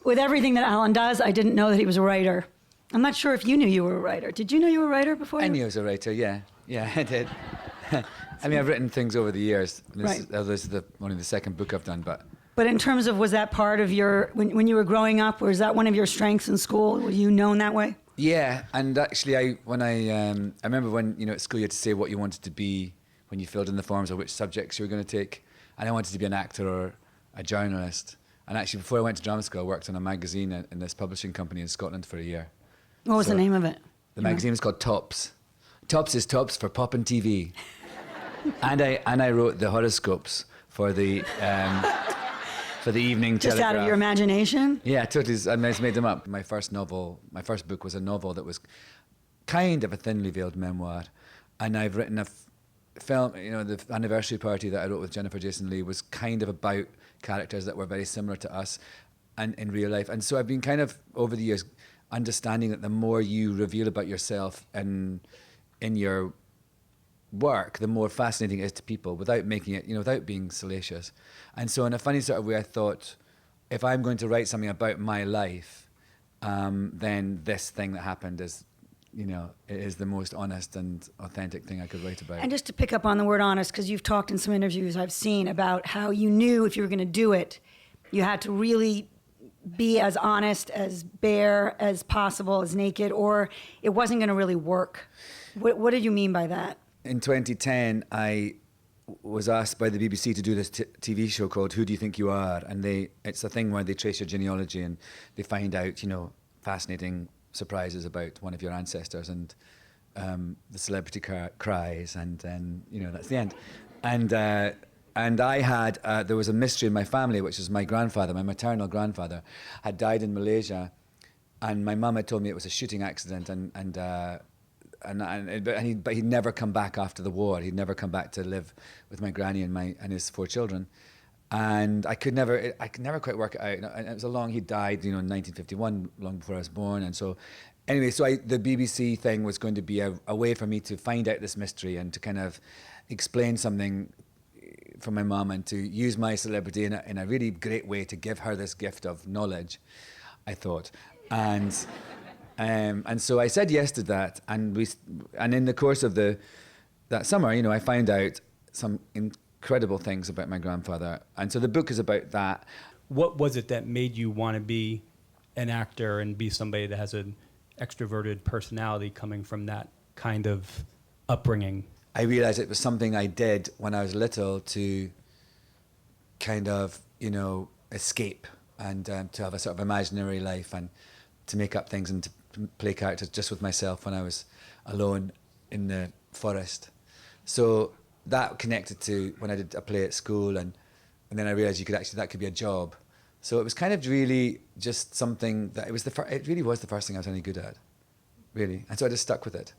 With everything that Alan does, I didn't know that he was a writer. I'm not sure if you knew you were a writer. Did you know you were a writer before? I knew I was a writer, yeah. Yeah, I did. I mean, I've written things over the years. This is only the second book I've done, but... But in terms of, was that part of your, when you were growing up, was that one of your strengths in school? Were you known that way? Yeah, and actually, I remember when, at school you had to say what you wanted to be when you filled in the forms or which subjects you were going to take. And I wanted to be an actor or a journalist. And actually, before I went to drama school, I worked on a magazine in this publishing company in Scotland for a year. What was the name of it? The magazine was called Tops. Tops is Tops for Pop and TV. and I wrote the horoscopes for the Evening Just Telegraph. Out of your imagination? Yeah, totally. I just made them up. My first book was a novel that was kind of a thinly veiled memoir. And I've written a film, the anniversary party that I wrote with Jennifer Jason Leigh was kind of about characters that were very similar to us and in real life. And so I've been kind of, over the years, understanding that the more you reveal about yourself in your work, the more fascinating it is to people without making it, without being salacious. And so in a funny sort of way, I thought, if I'm going to write something about my life, then this thing that happened is, it is the most honest and authentic thing I could write about. And just to pick up on the word honest, because you've talked in some interviews I've seen about how you knew if you were going to do it, you had to really be as honest, as bare as possible, as naked, or it wasn't going to really work. What did you mean by that? In 2010, I was asked by the BBC to do this TV show called Who Do You Think You Are? And it's a thing where they trace your genealogy and they find out, fascinating surprises about one of your ancestors, and the celebrity cries, and then, that's the end. And I had, there was a mystery in my family, which is my grandfather, my maternal grandfather, had died in Malaysia, and my mum had told me it was a shooting accident, but he'd never come back after the war. He'd never come back to live with my granny and his 4 children. And I could never quite work it out. And it was he died, in 1951, long before I was born. And so, anyway, the BBC thing was going to be a way for me to find out this mystery and to kind of explain something for my mum and to use my celebrity in a really great way to give her this gift of knowledge, I thought. And so I said yes to that, and in the course of that summer, I found out some incredible things about my grandfather, and so the book is about that. What was it that made you want to be an actor and be somebody that has an extroverted personality coming from that kind of upbringing? I realized it was something I did when I was little to kind of, escape and to have a sort of imaginary life and to make up things and to play characters just with myself when I was alone in the forest. So that connected to when I did a play at school, and then I realized that could be a job. So it was kind of really just something that it really was the first thing I was any good at, really. And so I just stuck with it.